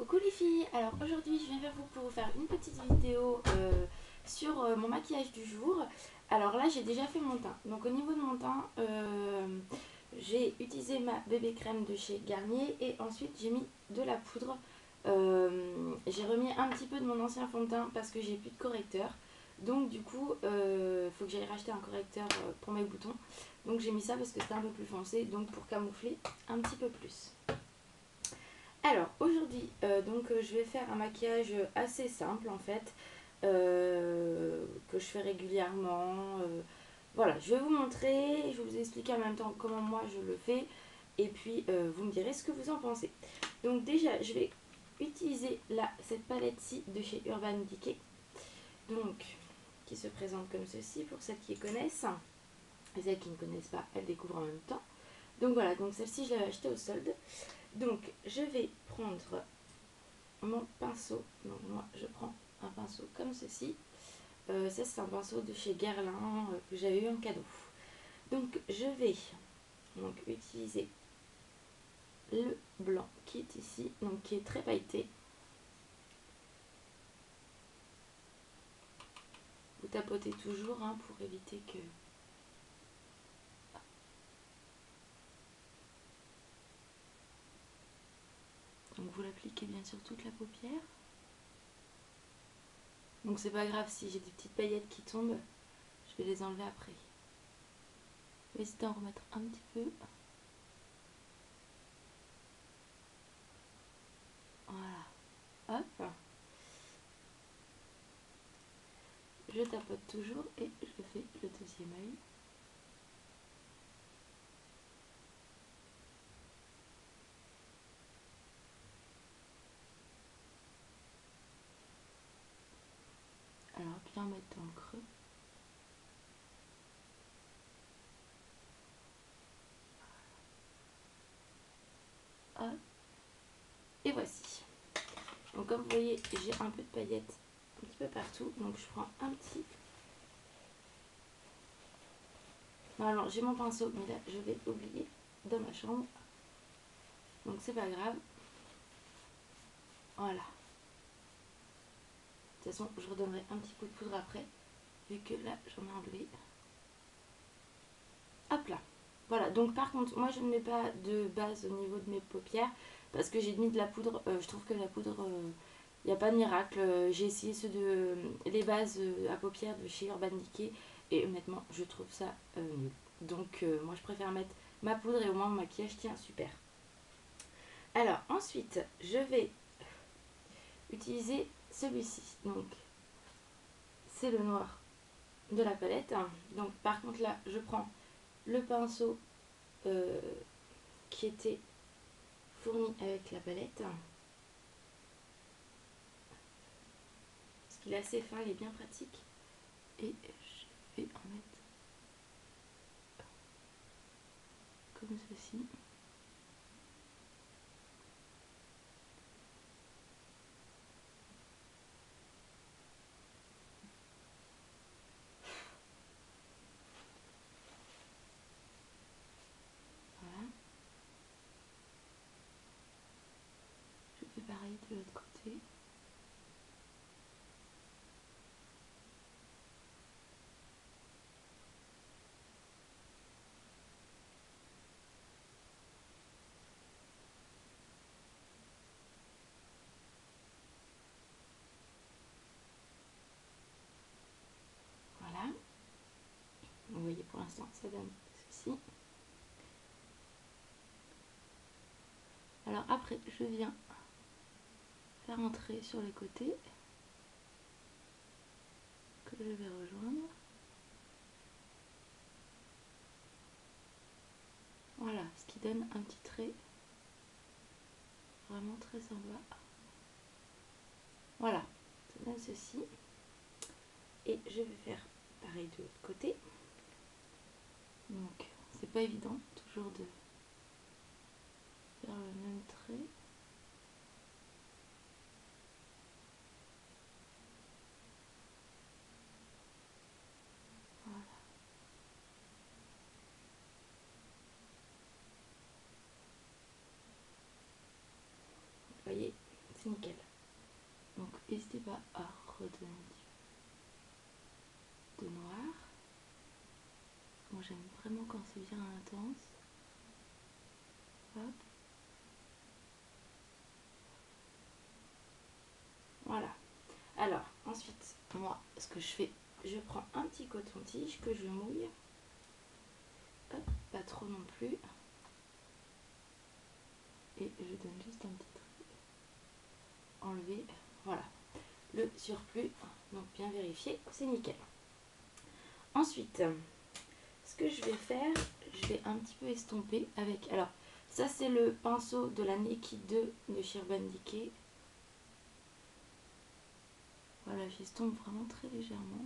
Coucou les filles, alors aujourd'hui je viens vers vous pour vous faire une petite vidéo sur mon maquillage du jour. Alors là j'ai déjà fait mon teint, donc au niveau de mon teint j'ai utilisé ma bébé crème de chez Garnier et ensuite j'ai mis de la poudre. J'ai remis un petit peu de mon ancien fond de teint parce que j'ai plus de correcteur. Donc du coup faut que j'aille racheter un correcteur pour mes boutons. Donc j'ai mis ça parce que c'était un peu plus foncé, donc pour camoufler un petit peu plus. Alors aujourd'hui je vais faire un maquillage assez simple en fait, que je fais régulièrement. Voilà, je vais vous montrer, je vais vous expliquer en même temps comment moi je le fais et puis vous me direz ce que vous en pensez. Donc déjà je vais utiliser cette palette-ci de chez Urban Decay, donc qui se présente comme ceci pour celles qui connaissent, et celles qui ne connaissent pas elles découvrent en même temps. Donc voilà, donc celle-ci je l'avais achetée au solde. Donc je vais prendre mon pinceau. Donc moi je prends un pinceau comme ceci. Ça c'est un pinceau de chez Guerlain que j'avais eu en cadeau. Donc je vais donc utiliser le blanc qui est ici, donc qui est très pailleté. Vous tapotez toujours hein, pour éviter que... Donc vous l'appliquez bien sur toute la paupière. Donc c'est pas grave si j'ai des petites paillettes qui tombent, je vais les enlever après. N'hésitez à en remettre un petit peu. Voilà. Hop. Je tapote toujours et je fais le deuxième œil. Alors bien mettre dans le creux. Hop. Et voici. Donc comme vous voyez, j'ai un peu de paillettes un petit peu partout. Donc je prends un petit... Normalement j'ai mon pinceau, mais là je vais oublier dans ma chambre. Donc c'est pas grave. Voilà. De toute façon, je redonnerai un petit coup de poudre après, vu que là j'en ai enlevé. Hop là. Voilà, donc par contre, moi je ne mets pas de base au niveau de mes paupières parce que j'ai mis de la poudre. Je trouve que la poudre, il n'y a pas de miracle. J'ai essayé les bases à paupières de chez Urban Decay et honnêtement, je trouve ça nul. Donc moi je préfère mettre ma poudre et au moins mon maquillage tient super. Alors ensuite, je vais utiliser celui-ci. Donc c'est le noir de la palette. Donc par contre là, je prends le pinceau qui était fourni avec la palette. Parce qu'il est assez fin, il est bien pratique. Et je vais en mettre comme ceci. Voilà. Je fais pareil de l'autre côté. Voilà. Vous voyez pour l'instant ça donne ceci. Alors après je viens faire entrer sur les côtés que je vais rejoindre. Voilà, ce qui donne un petit trait vraiment très sympa. Voilà, ça donne ceci. Et je vais faire pareil de l'autre côté. Donc c'est pas évident toujours de faire le même trait. Voilà. Vous voyez, c'est nickel. Donc n'hésitez pas à redonner un petit peu de noir. Moi j'aime vraiment quand c'est bien intense. Hop. Voilà. Alors ensuite, moi ce que je fais, je prends un petit coton-tige que je mouille. Hop, pas trop non plus. Et je donne juste un petit trait. Enlever, voilà. Le surplus, donc bien vérifié, c'est nickel. Ensuite, ce que je vais faire, je vais un petit peu estomper avec, alors ça c'est le pinceau de la Naked 2 de Shirban Decay. Voilà, j'estompe vraiment très légèrement.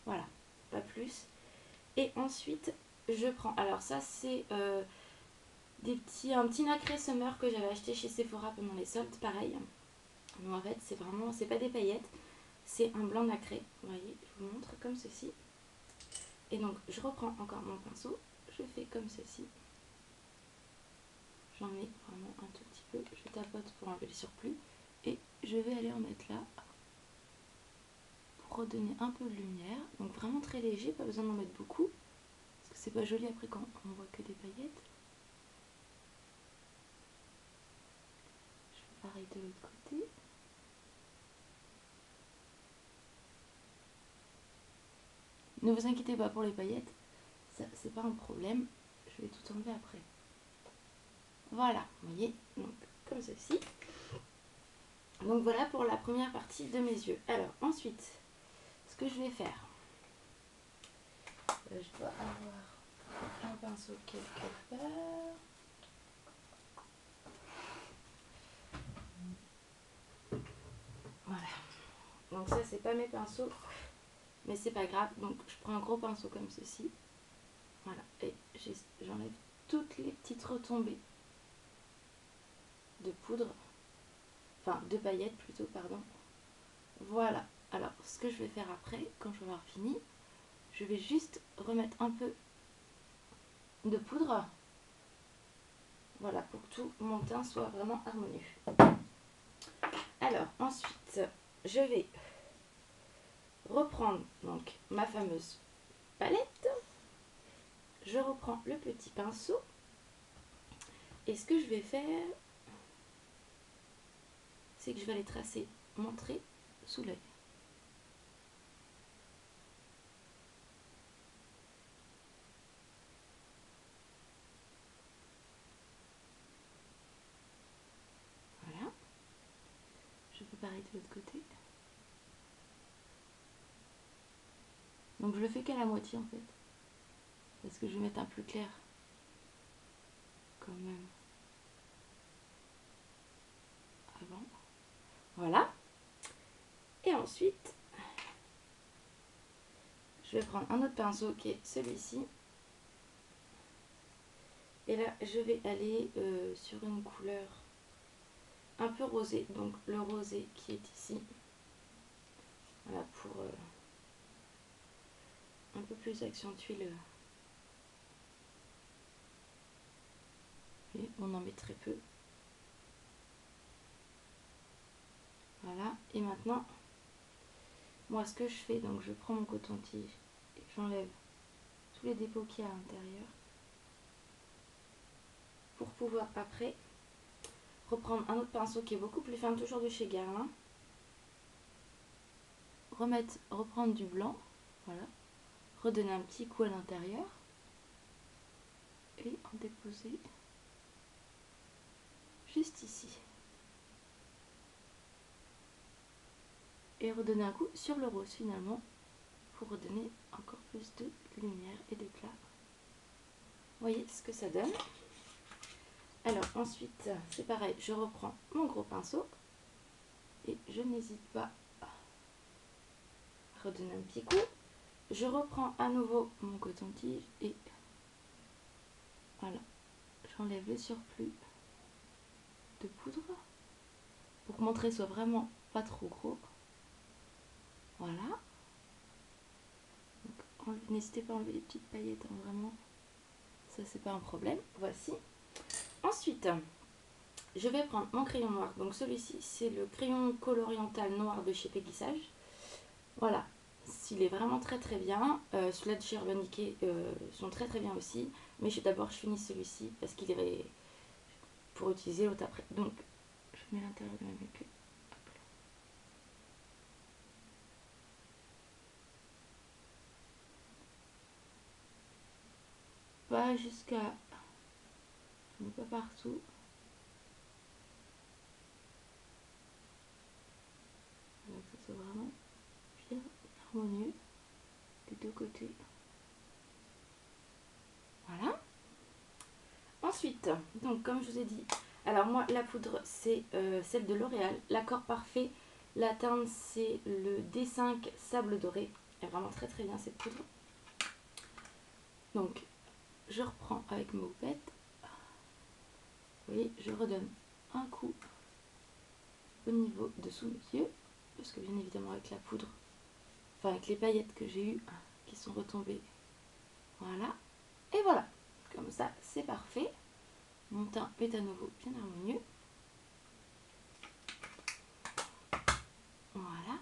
Voilà, pas plus. Et ensuite, je prends, alors ça c'est un petit nacré summer que j'avais acheté chez Sephora pendant les soldes, pareil. Mais en fait, c'est vraiment, c'est pas des paillettes, c'est un blanc nacré. Vous voyez, je vous montre comme ceci. Et donc, je reprends encore mon pinceau, je fais comme ceci. J'en mets vraiment un tout petit peu, je tapote pour enlever le surplus. Et je vais aller en mettre là, pour redonner un peu de lumière. Donc vraiment très léger, pas besoin d'en mettre beaucoup, parce que c'est pas joli après quand on voit que des paillettes. Je fais pareil de l'autre côté. Ne vous inquiétez pas pour les paillettes, ça c'est pas un problème, je vais tout enlever après. Voilà, vous voyez, donc comme ceci. Donc voilà pour la première partie de mes yeux. Alors ensuite, ce que je vais faire, je dois avoir un pinceau quelque part. Voilà. Donc ça c'est pas mes pinceaux, mais c'est pas grave. Donc je prends un gros pinceau comme ceci. Voilà. Et j'enlève toutes les petites retombées de poudre. Enfin de paillettes plutôt, pardon. Voilà. Alors ce que je vais faire après, quand je vais avoir fini, je vais juste remettre un peu de poudre. Voilà, pour que tout mon teint soit vraiment harmonieux. Alors ensuite, je vais reprendre donc ma fameuse palette. Je reprends le petit pinceau. Et ce que je vais faire, c'est que je vais aller tracer mon trait sous l'œil. Voilà. Je fais pareil de l'autre côté. Donc je le fais qu'à la moitié en fait. Parce que je vais mettre un plus clair. Quand même. Avant. Voilà. Et ensuite, je vais prendre un autre pinceau qui est celui-ci. Et là, je vais aller sur une couleur un peu rosée. Donc le rosé qui est ici. Voilà, pour un peu plus accentuer le... Et on en met très peu. Voilà. Et maintenant, moi ce que je fais, donc je prends mon coton-tige et j'enlève tous les dépôts qu'il y a à l'intérieur. Pour pouvoir après reprendre un autre pinceau qui est beaucoup plus fin, toujours de chez Guerlain. Reprendre du blanc, voilà. Redonner un petit coup à l'intérieur. Et en déposer juste ici. Et redonner un coup sur le rose finalement, pour redonner encore plus de lumière et d'éclat. Voyez ce que ça donne. Alors ensuite, c'est pareil, je reprends mon gros pinceau. Et je n'hésite pas à redonner un petit coup. Je reprends à nouveau mon coton-tige et voilà, j'enlève le surplus de poudre pour que mon trait soit vraiment pas trop gros. Voilà. n'hésitez pas à enlever les petites paillettes, hein, vraiment. Ça, c'est pas un problème. Voici. Ensuite, je vais prendre mon crayon noir. Donc celui-ci, c'est le crayon coloriental noir de chez Péguissage. Voilà. Il est vraiment très très bien. Celui-là de chez Urban Decay sont très très bien aussi. Mais d'abord, je finis celui-ci parce qu'il est pour utiliser l'autre après. Donc, je mets l'intérieur de ma queue. Pas jusqu'à... Je mets pas partout. Voilà, que ça soit vraiment bien harmonieux des deux côtés. Voilà. Ensuite, donc comme je vous ai dit, alors moi la poudre c'est celle de L'Oréal, l'accord parfait. La teinte c'est le D5 sable doré. Elle est vraiment très très bien cette poudre. Donc je reprends avec ma houppette. Vous voyez, je redonne un coup au niveau de sous mes yeux. Parce que bien évidemment avec la poudre, enfin avec les paillettes que j'ai eues qui sont retombées. Voilà. Et voilà. Comme ça c'est parfait. Mon teint est à nouveau bien harmonieux. Voilà.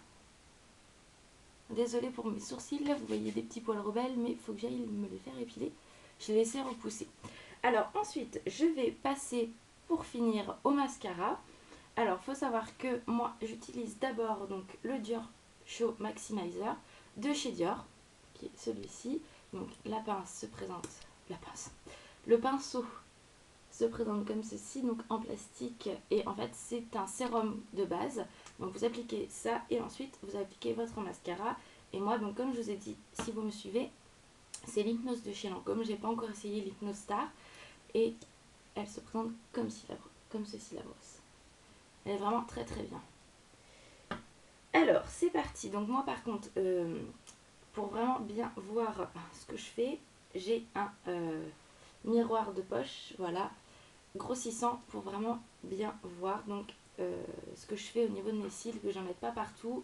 Désolée pour mes sourcils, là vous voyez des petits poils rebelles, mais il faut que j'aille me les faire épiler. Je les laissé repousser. Alors ensuite, je vais passer pour finir au mascara. Alors, il faut savoir que moi, j'utilise d'abord donc le Dior Show Maximizer de chez Dior, qui est celui-ci. Donc la pince se présente, le pinceau se présente comme ceci, donc en plastique, et en fait c'est un sérum de base. Donc vous appliquez ça et ensuite vous appliquez votre mascara. Et moi, donc comme je vous ai dit, si vous me suivez, c'est l'Hypnose de chez Lancôme. J'ai pas encore essayé l'Hypnose Star et elle se présente comme ceci la brosse. Elle est vraiment très très bien. Alors c'est parti. Donc moi par contre, pour vraiment bien voir ce que je fais, j'ai un miroir de poche, voilà, grossissant pour vraiment bien voir donc ce que je fais au niveau de mes cils, que j'en mette pas partout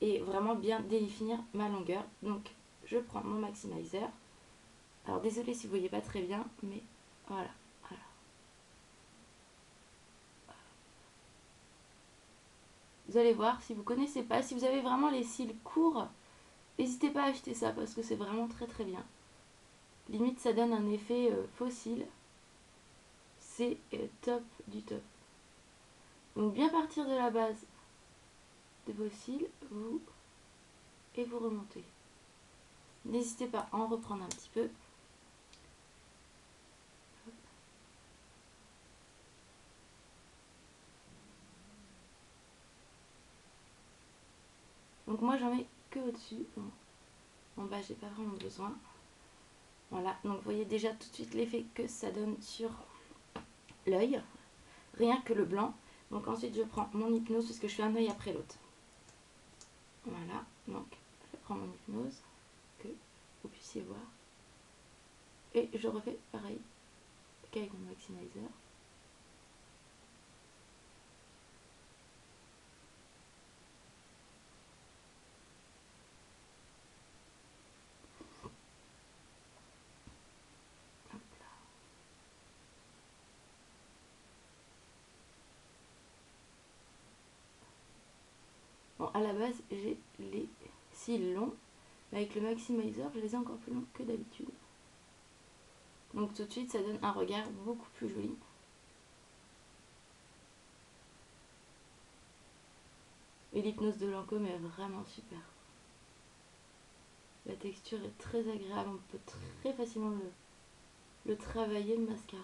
et vraiment bien définir ma longueur. Donc je prends mon maximizer. Alors désolée si vous voyez pas très bien, mais voilà. Vous allez voir, si vous connaissez pas, si vous avez vraiment les cils courts, n'hésitez pas à acheter ça parce que c'est vraiment très très bien. Limite ça donne un effet faux cils. C'est top du top. Donc bien partir de la base de vos cils, et vous remontez. N'hésitez pas à en reprendre un petit peu. Donc moi j'en mets que au-dessus. En bas j'ai pas vraiment besoin. Voilà, donc vous voyez déjà tout de suite l'effet que ça donne sur l'œil. Rien que le blanc. Donc ensuite je prends mon hypnose parce que je fais un œil après l'autre. Voilà, donc je prends mon hypnose, que vous puissiez voir. Et je refais pareil qu'avec mon maximizer. Bon, à la base, j'ai les cils longs, mais avec le maximizer, je les ai encore plus longs que d'habitude. Donc tout de suite, ça donne un regard beaucoup plus joli. Et l'hypnose de Lancôme est vraiment super. La texture est très agréable, on peut très facilement le travailler, le mascara.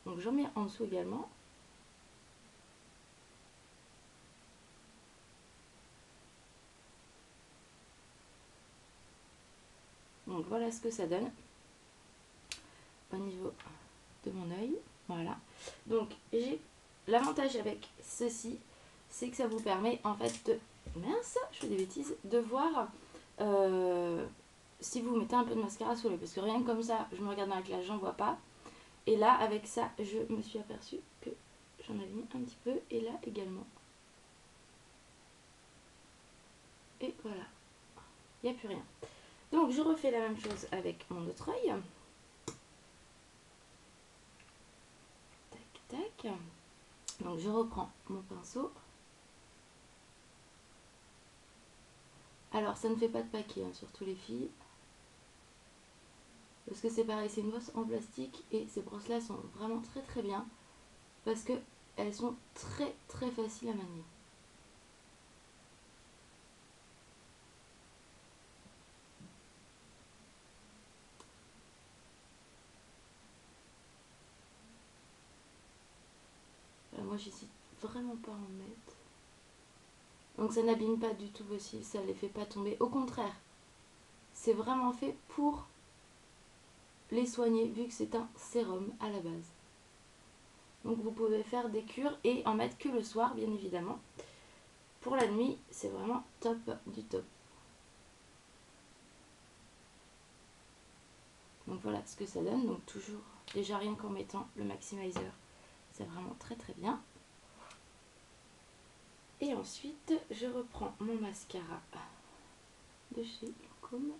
Donc j'en mets en dessous également. Donc voilà ce que ça donne au niveau de mon œil. Voilà. Donc j'ai l'avantage avec ceci, c'est que ça vous permet en fait de... Mince, je fais des bêtises. De voir si vous mettez un peu de mascara sous l'œil. Parce que rien que comme ça, je me regarde dans la glace, j'en vois pas. Et là, avec ça, je me suis aperçue que j'en avais mis un petit peu. Et là également. Et voilà. il n'y a plus rien. Donc je refais la même chose avec mon autre œil. Tac, tac. Donc je reprends mon pinceau. Alors ça ne fait pas de paquet hein, surtout les filles. Parce que c'est pareil, c'est une brosse en plastique et ces brosses là sont vraiment très très bien. Parce que elles sont très très faciles à manier. Moi j'hésite vraiment pas à en mettre. Donc ça n'abîme pas du tout vos cils, ça les fait pas tomber. Au contraire, c'est vraiment fait pour les soigner vu que c'est un sérum à la base. Donc vous pouvez faire des cures et en mettre que le soir bien évidemment. Pour la nuit, c'est vraiment top du top. Donc voilà ce que ça donne. Donc toujours, déjà rien qu'en mettant le maximizer, c'est vraiment très très bien. Et ensuite, je reprends mon mascara de chez Lancôme.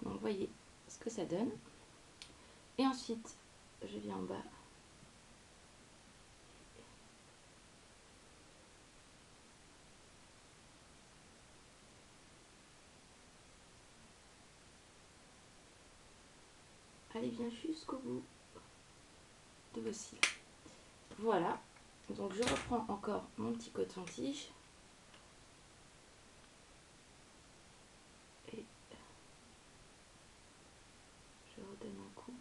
Donc vous voyez ce que ça donne. Et ensuite, je viens en bas. Allez bien jusqu'au bout de vos cils. Voilà. Donc je reprends encore mon petit coton-tige. Et je redonne un coup.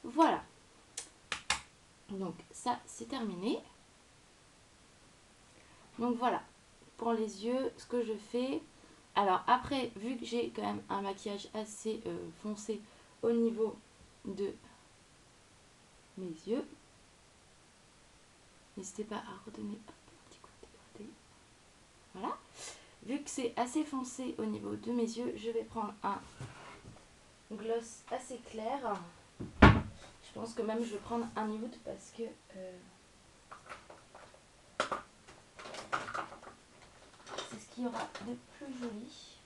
Voilà. Donc ça c'est terminé. Donc voilà. Pour les yeux, ce que je fais. Alors après, vu que j'ai quand même un maquillage assez foncé au niveau de mes yeux, n'hésitez pas à redonner un petit coup de dégradé. Voilà. Vu que c'est assez foncé au niveau de mes yeux, je vais prendre un gloss assez clair. Je pense que même je vais prendre un nude parce que c'est ce qu'il y aura de plus joli.